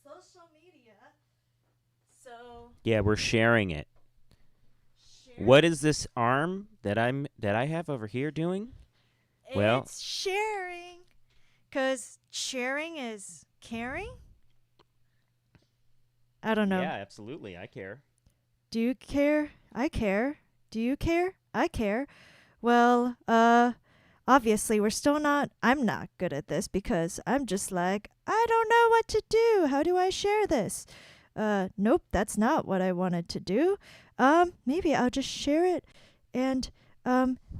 social media. So Yeah, we're sharing it. What is this arm that I have over here doing? Well, it's sharing, 'cause sharing is caring. I don't know. yeah, absolutely. I care. Do you care? I care. Do you care? I care. Well, obviously I'm not good at this because I'm just like, I don't know what to do. How do I share this? Nope, that's not what I wanted to do. Maybe I'll just share it and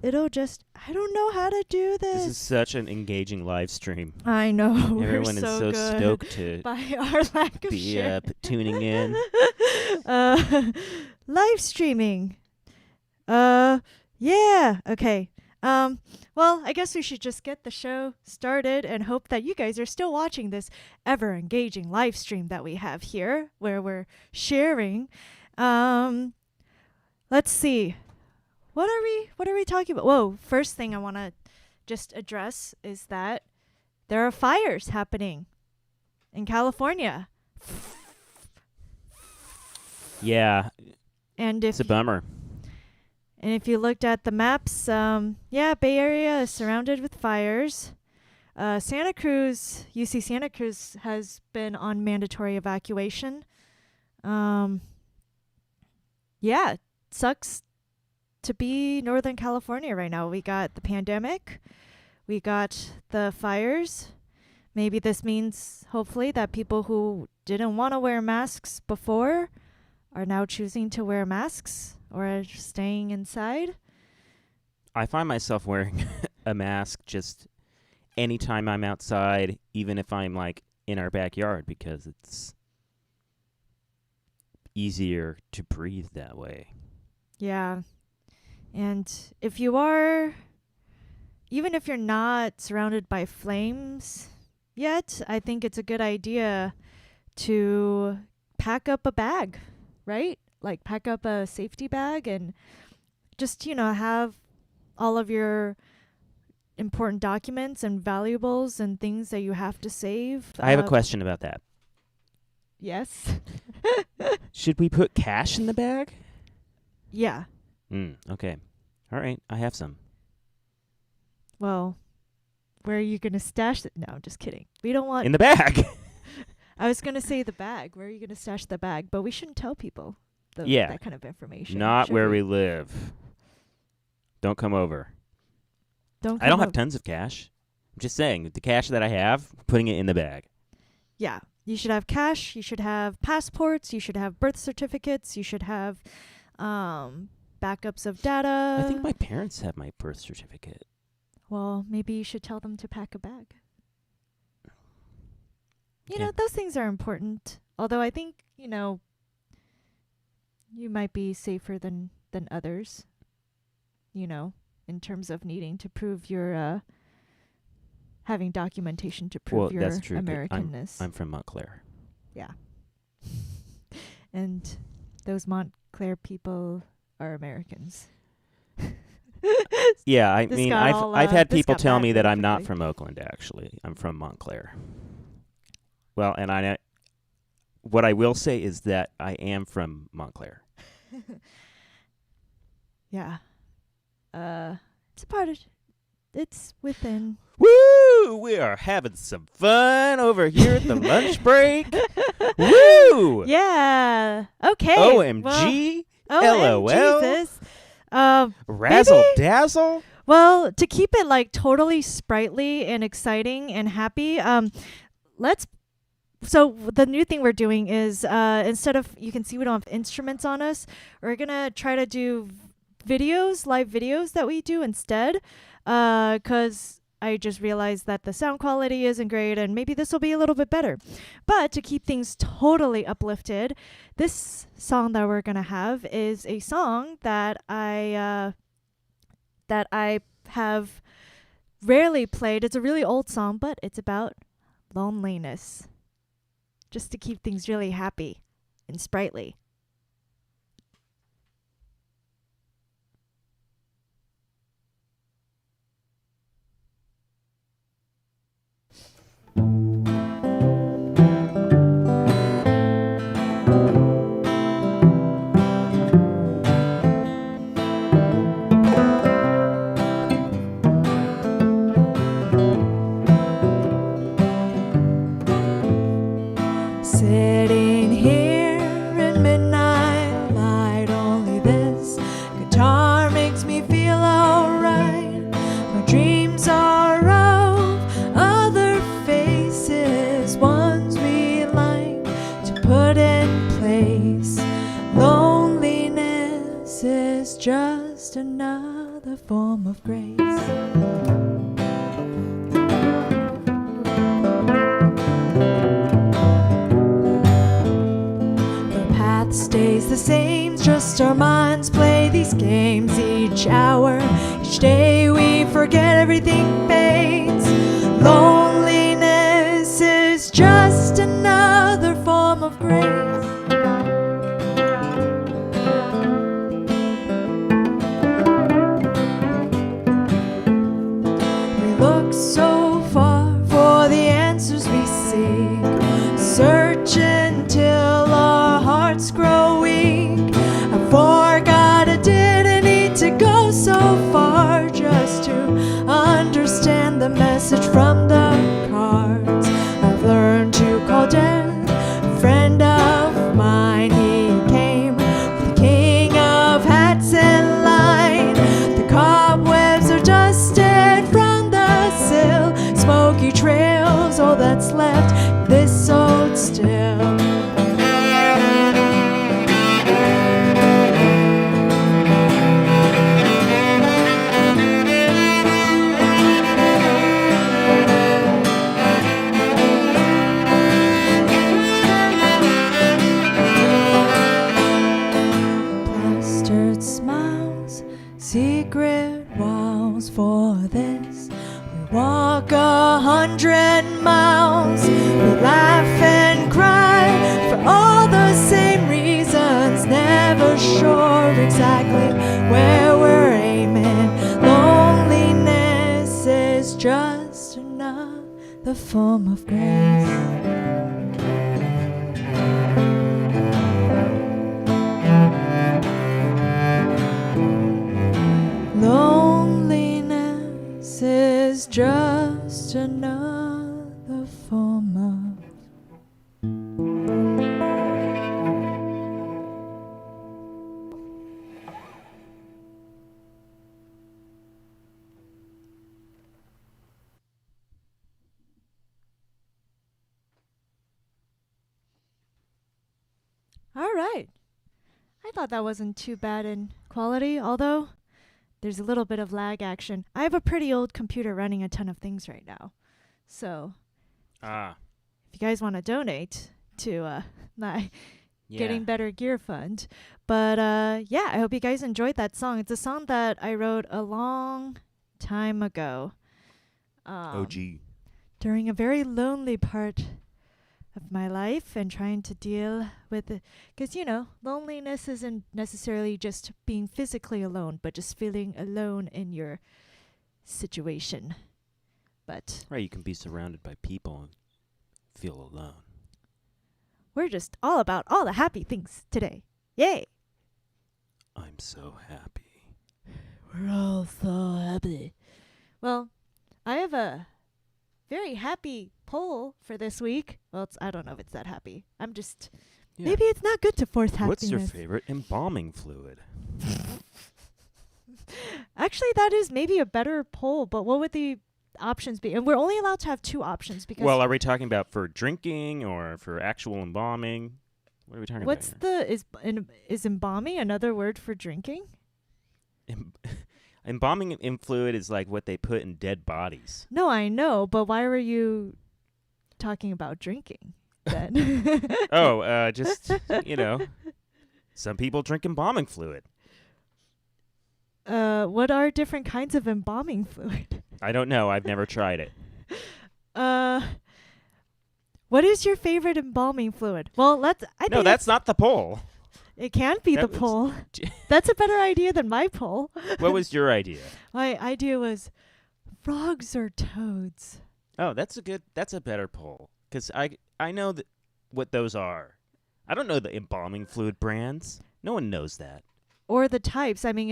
it'll just I don't know how to do This is this. such an engaging live stream. I know. Everyone we're is so good stoked to by our lack of be share. tuning in. Live streaming. Yeah. Okay. Well, I guess we should just get the show started and hope that you guys are still watching this ever engaging live stream that we have here where we're sharing. Let's see. What are we talking about? Whoa, first thing I want to just address is that there are fires happening in California. Yeah, And it's a bummer. if you looked at the maps, Bay Area is surrounded with fires. Santa Cruz, UC Santa Cruz has been on mandatory evacuation. It sucks to be Northern California right now. We got the pandemic. We got the fires. Maybe this means, hopefully, that people who didn't want to wear masks before are now choosing to wear masks or are staying inside. I find myself wearing a mask just anytime I'm outside, even if I'm like in our backyard, because it's easier to breathe that way. Yeah. And if you are, even if you're not surrounded by flames yet, I think it's a good idea to pack up a bag, right? Like pack up a safety bag and just, have all of your important documents and valuables and things that you have to save. I have a question about that. Yes. Should we put cash in the bag? Yeah. Okay. All right. I have some. Well, where are you going to stash it? No, I'm just kidding. We don't want... In the bag. I was going to say the bag. Where are you going to stash the bag? But we shouldn't tell people that kind of information. Not where we live. Don't come over. I don't have tons of cash. I'm just saying, the cash that I have, putting it in the bag. Yeah. You should have cash. You should have passports. You should have birth certificates. You should have backups of data. I think my parents have my birth certificate. Well, maybe you should tell them to pack a bag. You know, those things are important. Although I think, you might be safer than others, in terms of needing to prove your having documentation to prove your that's true, Americanness. I'm from Montclair. Yeah. And those Montclair people are Americans. Yeah, I mean, I've had people tell me that I'm not quickly. from Oakland, actually. I'm from Montclair. Well, and what I will say is that I am from Montclair. Yeah. It's a part of... It's within... Woo! We are having some fun over here at the lunch break. Woo! Yeah. Okay. OMG. Well, LOL. Jesus. Razzle dazzle. Well, to keep it like totally sprightly and exciting and happy, so the new thing we're doing is instead of, you can see we don't have instruments on us, we're going to try to do live videos that we do instead, because I just realized that the sound quality isn't great and maybe this will be a little bit better. But to keep things totally uplifted, this song that we're going to have is a song that I have rarely played. It's a really old song, but it's about loneliness. Just to keep things really happy and sprightly. of grace. The path stays the same, just our minds play these games. Each hour, each day we forget, everything fades. Loneliness is just another form of grace. So far for the answers we seek, search until our hearts grow weak. I forgot I didn't need to go so far just to understand the message from the cards. I've learned to call death a friend of mine. He came with the king of hats and line. The cobwebs are dusted from smoky trails, all that's left this old still. Plastered smiles, secret walls, for this walk 100 miles. We laugh and cry for all the same reasons, never sure exactly where we're aiming. Loneliness is just another form of grace. Loneliness is just another form of. All right. I thought that wasn't too bad in quality, although there's a little bit of lag action. I have a pretty old computer running a ton of things right now. So if you guys want to donate to my Getting Better Gear Fund. But yeah, I hope you guys enjoyed that song. It's a song that I wrote a long time ago. OG. During a very lonely part of my life and trying to deal with it. Because, you know, loneliness isn't necessarily just being physically alone, but just feeling alone in your situation. But right, you can be surrounded by people and feel alone. We're just all about all the happy things today. Yay! I'm so happy. We're all so happy. Well, I have a very happy poll for this week. Well, I don't know if it's that happy. I'm just... Yeah. Maybe it's not good to force happiness. What's your favorite embalming fluid? Actually, that is maybe a better poll, but what would the options be? And we're only allowed to have 2 options because... Well, are we talking about for drinking or for actual embalming? What are we talking about here? Is embalming another word for drinking? Embalming in fluid is like what they put in dead bodies. No, I know, but why were you talking about drinking then? Just, you know, some people drink embalming fluid. What are different kinds of embalming fluid? I don't know. I've never tried it. What is your favorite embalming fluid? Well, that's not the poll. It can't be the poll. That's a better idea than my poll. What was your idea? My idea was frogs or toads. Oh, that's a better poll. Because I know what those are. I don't know the embalming fluid brands. No one knows that. Or the types. I mean,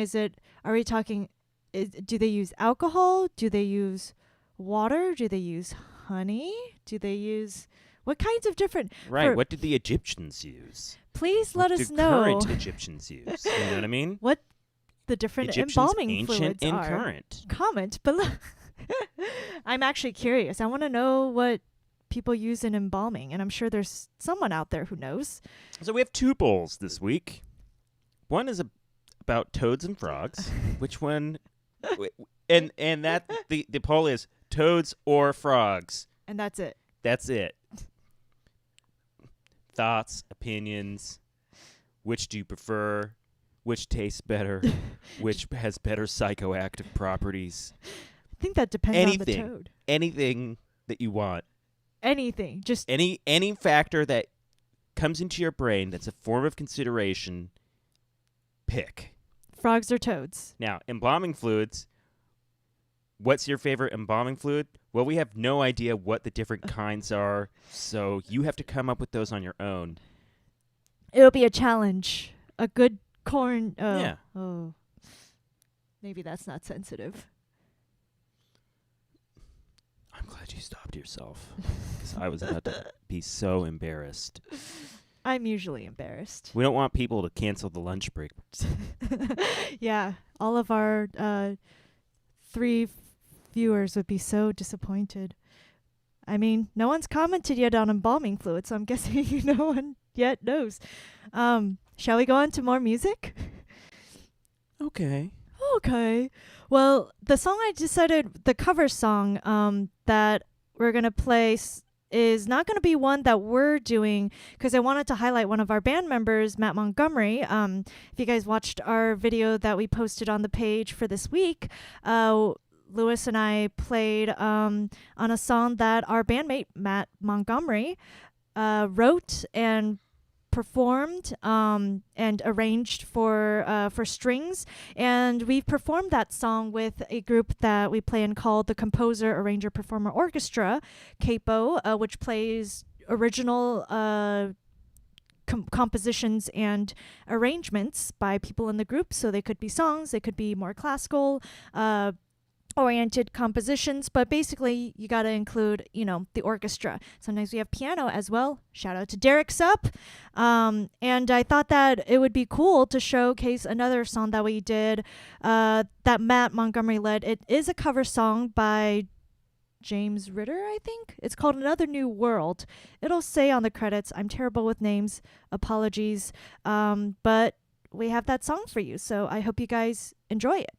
are we talking, do they use alcohol? Do they use water? Do they use honey? Do they use, what kinds of different? Right, what did the Egyptians use? Please let us know. What did current Egyptians use? You know what I mean? What the different Egyptians, embalming ancient fluids and are. Current. Comment below. I'm actually curious. I want to know what people use in embalming, and I'm sure there's someone out there who knows. So we have 2 polls this week. One is about toads and frogs. Which one And that the poll is toads or frogs. And that's it. That's it. Thoughts, opinions. Which do you prefer? Which tastes better? Which has better psychoactive properties? I think that depends on the toad. Anything that you want. Anything. Just any factor that comes into your brain that's a form of consideration, pick. Frogs or toads. Now, embalming fluids, what's your favorite embalming fluid? Well, we have no idea what the different kinds are, so you have to come up with those on your own. It'll be a challenge. A good corn. Yeah. Oh. Maybe that's not sensitive. I'm glad you stopped yourself, because I was about to be so embarrassed. I'm usually embarrassed. We don't want people to cancel the lunch break. Yeah. All of our 3 viewers would be so disappointed. I mean, no one's commented yet on embalming fluid, so I'm guessing no one yet knows. Shall we go on to more music? Okay. Okay. Well, the song I decided, the cover song that we're going to play is not going to be one that we're doing, because I wanted to highlight one of our band members, Matt Montgomery. If you guys watched our video that we posted on the page for this week, Lewis and I played on a song that our bandmate, Matt Montgomery, wrote and performed and arranged for strings, and we've performed that song with a group that we play in called the Composer Arranger Performer Orchestra, Capo, which plays original compositions and arrangements by people in the group. So they could be songs, they could be more classical oriented compositions, but basically you got to include, the orchestra. Sometimes we have piano as well. Shout out to Derek Sup. And I thought that it would be cool to showcase another song that we did that Matt Montgomery led. It is a cover song by James Ritter, I think. It's called Another New World. It'll say on the credits. I'm terrible with names. Apologies. But we have that song for you, so I hope you guys enjoy it.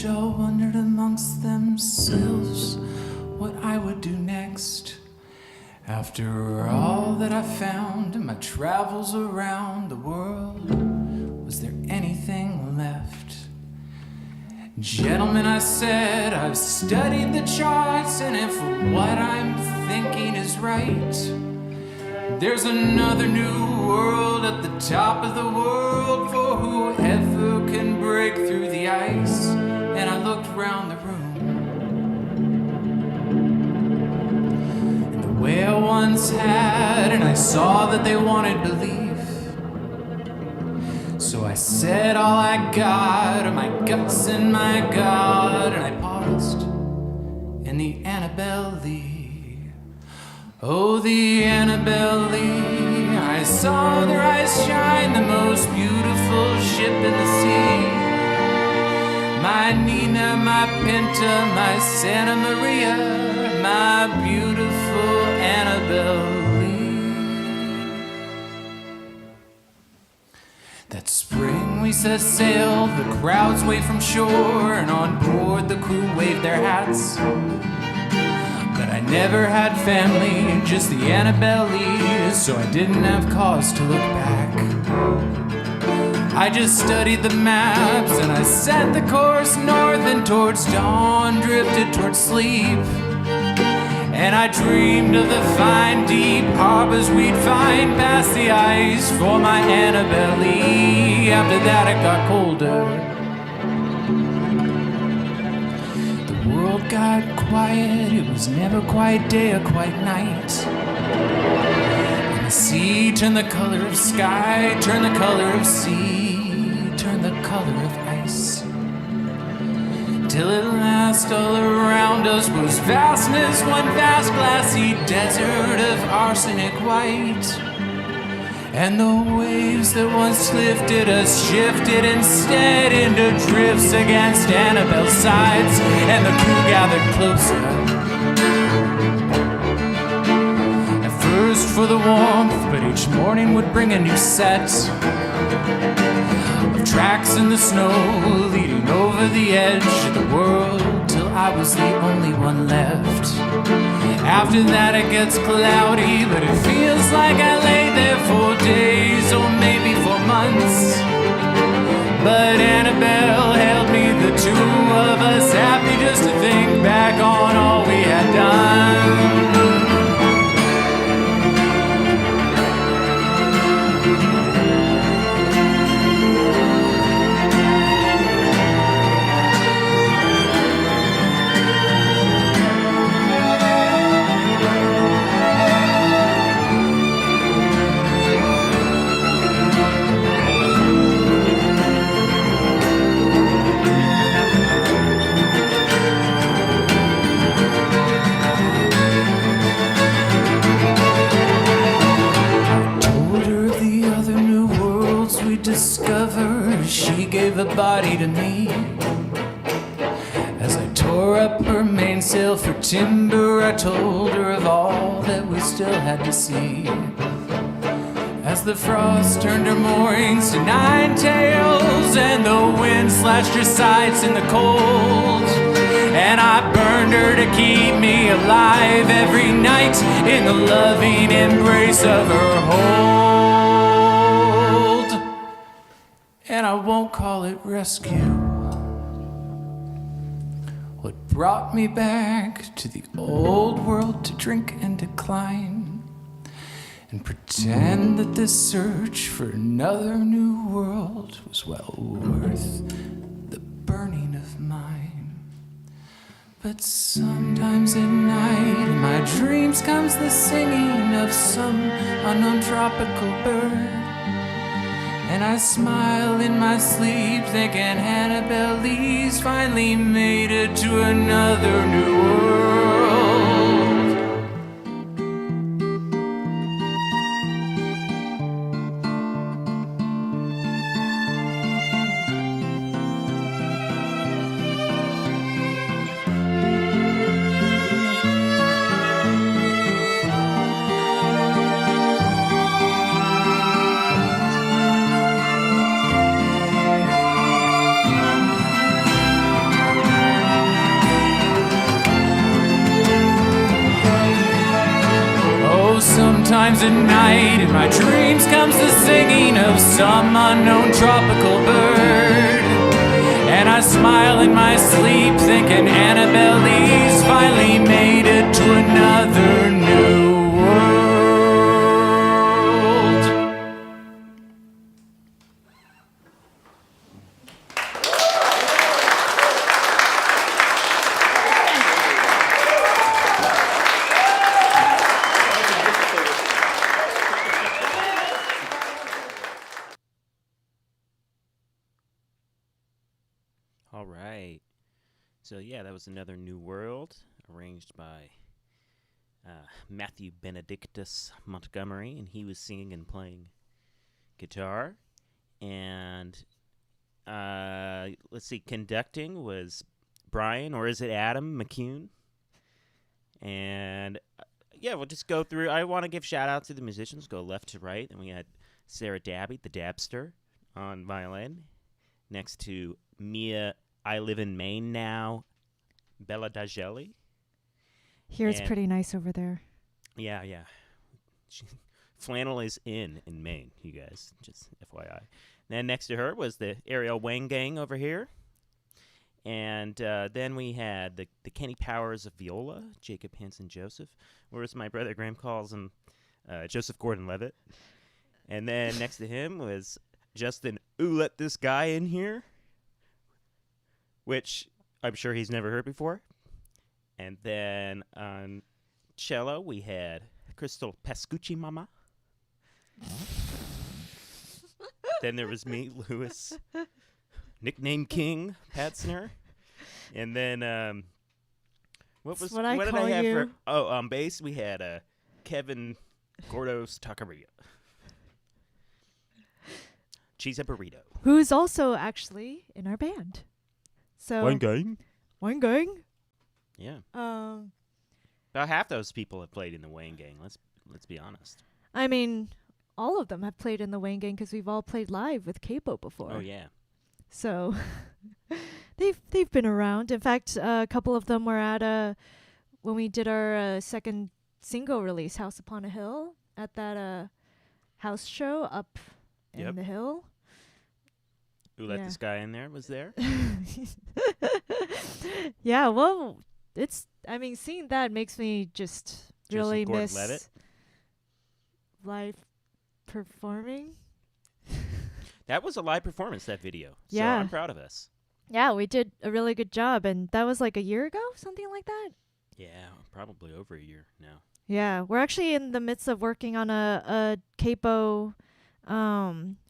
All wondered amongst themselves what I would do next. After all that I found in my travels around the world, was there anything left? Gentlemen, I said, I've studied the charts, and if what I'm thinking is right, there's another new world at the top of the world for whoever can break through the ice. And I looked round the room, and the way I once had, and I saw that they wanted belief. So I said all I got are my guts and my God, and I paused in the Annabelle Lee. Oh, the Annabelle Lee, I saw their eyes shine, the most beautiful ship in the sea. My Nina, my Pinta, my Santa Maria, my beautiful Annabelle Lee. That spring we set sail, the crowds waved from shore, and on board the crew waved their hats. But I never had family, just the Annabelle Lee, so I didn't have cause to look back. I just studied the maps, and I set the course north, and towards dawn drifted towards sleep. And I dreamed of the fine, deep harbors we'd find past the ice for my Annabelle Lee. After that it got colder. The world got quiet, it was never quite day or quite night. And the sea turned the color of sky, turned the color of sea, turned the color of ice. Till at last all around us was vastness, one vast glassy desert of arsenic white. And the waves that once lifted us shifted instead into drifts against Annabelle's sides, and the crew gathered closer. At first for the warmth, but each morning would bring a new set of tracks in the snow leading over the edge of the world till I was the only one left. After that it gets cloudy, but it feels like I lay there for days or maybe for months. But Annabelle held me, the two of us, happy just to think back on all we had done. Discover she gave a body to me. As I tore up her mainsail for timber, I told her of all that we still had to see. As the frost turned her moorings to nine tails, and the wind slashed her sides in the cold, and I burned her to keep me alive every night in the loving embrace of her hold. And I won't call it rescue. What brought me back to the old world to drink and decline, and pretend that this search for another new world was well worth the burning of mine. But sometimes at night in my dreams comes the singing of some unknown tropical bird, and I smile in my sleep thinking Annabelle Lee's finally made it to another new world. Sometimes at night in my dreams comes the singing of some unknown tropical bird, and I smile in my sleep thinking Annabelle Lee's finally made it to another new world. All right. So, yeah, that was Another New World, arranged by Matthew Benedictus Montgomery, and he was singing and playing guitar. And let's see, conducting was Brian, or is it Adam McCune? And, yeah, we'll just go through. I want to give shout-out to the musicians, go left to right. And we had Sarah Dabby, the dabster, on violin, next to Mia, I Live in Maine Now, Bella Dagelli. Here it's pretty nice over there. Yeah. Flannel is in Maine, you guys, just FYI. Then next to her was the Ariel Wang Gang over here. And then we had the Kenny Powers of viola, Jacob Hansen Joseph, or as my brother Graham calls him, Joseph Gordon-Levitt. And then next to him was Justin Ooh Let This Guy In Here, which I'm sure he's never heard before. And then on cello, we had Crystal Pascucci Mama. Then there was me, Lewis, nickname King, Patzner. And then, what did I have you. on bass? We had Kevin Gordos Taqueria. Cheese and burrito. Who's also actually in our band. So Wang Gang. Wang Gang. Yeah. Um, About half those people have played in the Wang Gang. Let's be honest. I mean, all of them have played in the Wang Gang because we've all played live with Capo before. Oh yeah. So they've been around. In fact, a couple of them were at when we did our second single release, House Upon a Hill, at that house show up in the hill. Who let this guy in there? Was there? Yeah, well, seeing that makes me just really miss Gordon-Levitt. live performing. That was a live performance, that video. Yeah. So I'm proud of us. Yeah, we did a really good job, and that was like a year ago, something like that. Yeah, probably over a year now. Yeah, we're actually in the midst of working on a Capo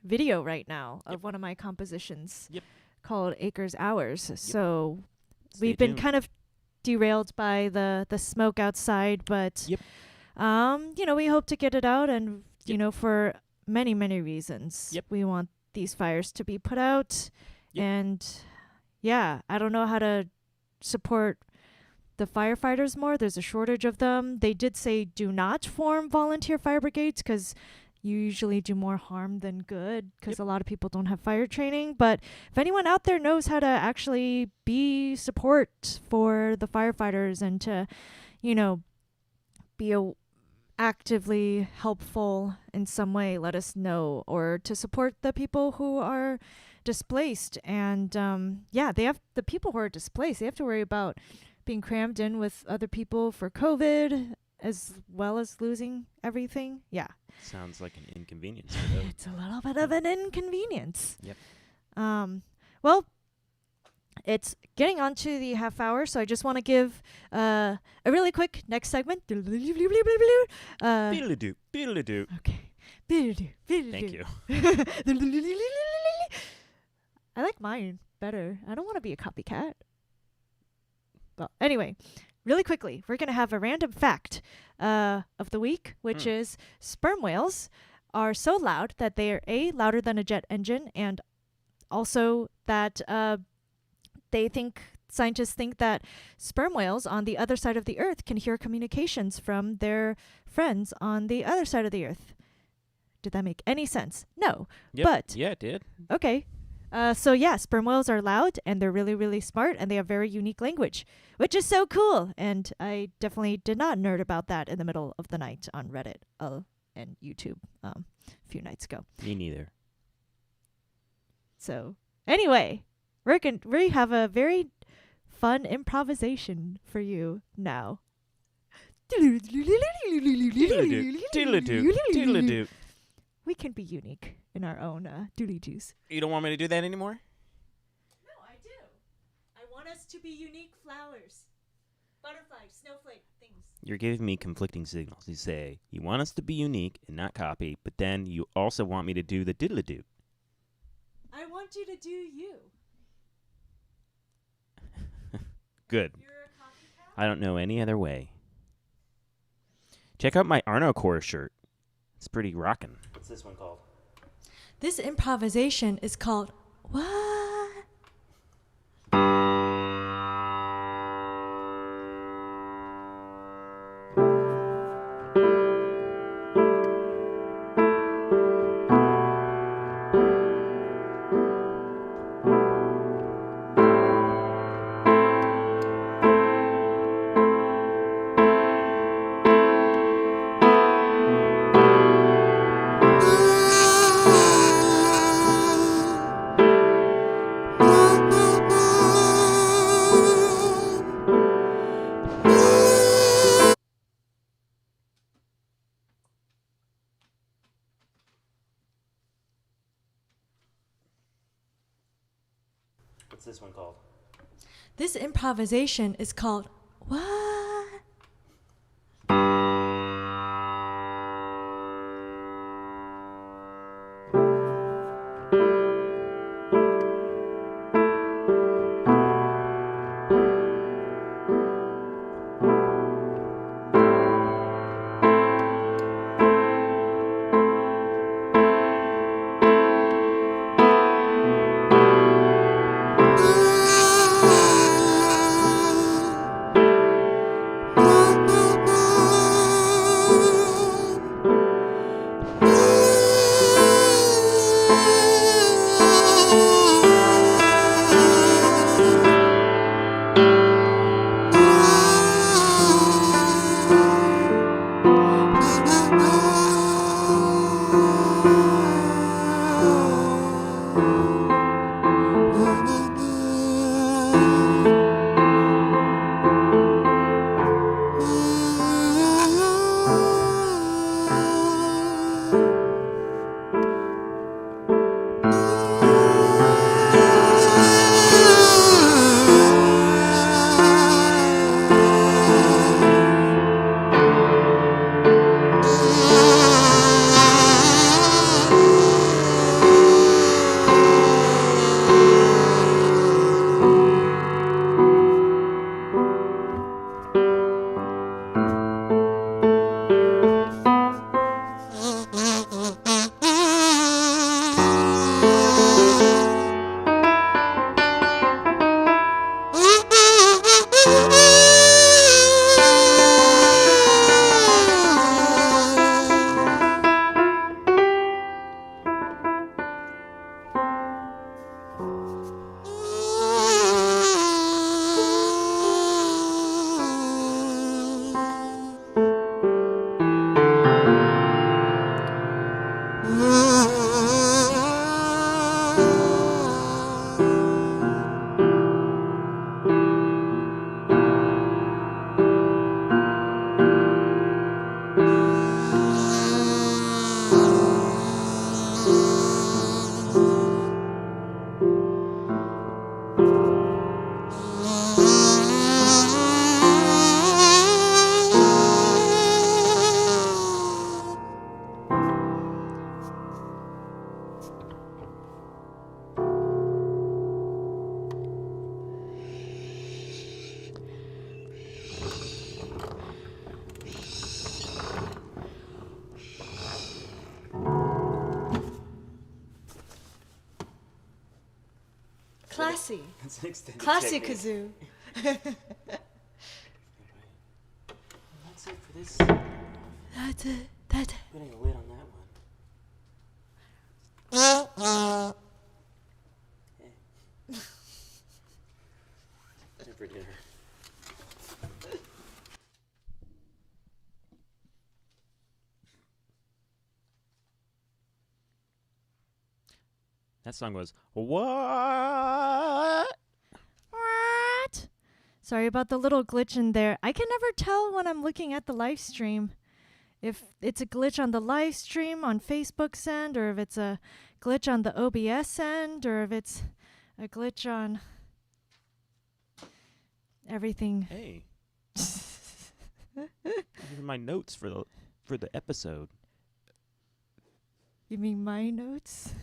video right now of one of my compositions called Acres Hours. So we've been kind of derailed by the smoke outside, but we hope to get it out, and for many, many reasons. We want these fires to be put out, and I don't know how to support the firefighters more. There's a shortage of them. They did say do not form volunteer fire brigades because you usually do more harm than good because a lot of people don't have fire training. But if anyone out there knows how to actually be support for the firefighters and to, be actively helpful in some way, let us know, or to support the people who are displaced. And the people who are displaced, they have to worry about being crammed in with other people for COVID as well as losing everything. Sounds like an inconvenience for them. It's a little bit of an inconvenience. Well, it's getting on to the half hour, so I just want to give a really quick next segment. Beedle-doo. Okay. Thank you. I like mine better. I don't want to be a copycat. Well, anyway, really quickly, we're going to have a random fact of the week, which is sperm whales are so loud that they are louder than a jet engine, and also that scientists think that sperm whales on the other side of the earth can hear communications from their friends on the other side of the earth. Did that make any sense? No. But yeah, it did. Okay. Sperm whales are loud, and they're really, really smart, and they have very unique language, which is so cool. And I definitely did not nerd about that in the middle of the night on Reddit and YouTube a few nights ago. Me neither. So anyway, we have a very fun improvisation for you now. Doodle-doo. We can be unique in our own doodly juice. You don't want me to do that anymore? No, I do. I want us to be unique flowers. Butterflies, snowflake, things. You're giving me conflicting signals. You say you want us to be unique and not copy, but then you also want me to do the diddle-doo. I want you to do you. Good. You're a copycat? I don't know any other way. Check out my Arno Core shirt. It's pretty rockin'. What's this one called? This improvisation is called What? this one called? This improvisation is called What? Classy. That's an extended Classy technique. kazoo. That's it for this. That's it. That's it. Putting a lid on that one. Time for dinner. That song was what? What? Sorry about the little glitch in there. I can never tell when I'm looking at the live stream if it's a glitch on the live stream on Facebook's end, or if it's a glitch on the OBS end, or if it's a glitch on everything. Hey. These are my notes for the episode. You mean my notes?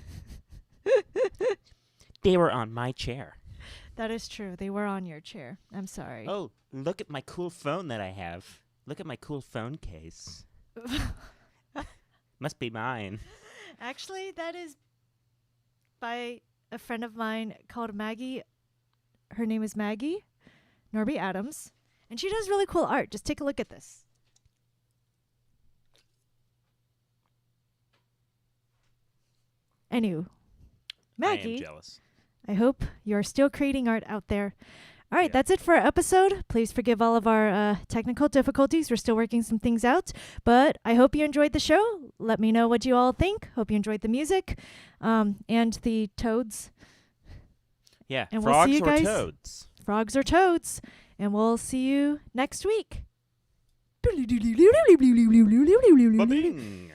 They were on my chair. That is true. They were on your chair. I'm sorry. Oh, look at my cool phone that I have. Look at my cool phone case. Must be mine. Actually, that is by a friend of mine called Maggie. Her name is Maggie Norby Adams, and she does really cool art. Just take a look at this. Anywho, I am Maggie, jealous. I hope you're still creating art out there. All right, Yeah. that's it for our episode. Please forgive all of our technical difficulties. We're still working some things out, but I hope you enjoyed the show. Let me know what you all think. Hope you enjoyed the music and the toads. Yeah, And we'll frogs see you or guys- toads? Frogs or toads, and we'll see you next week. Ba-bing.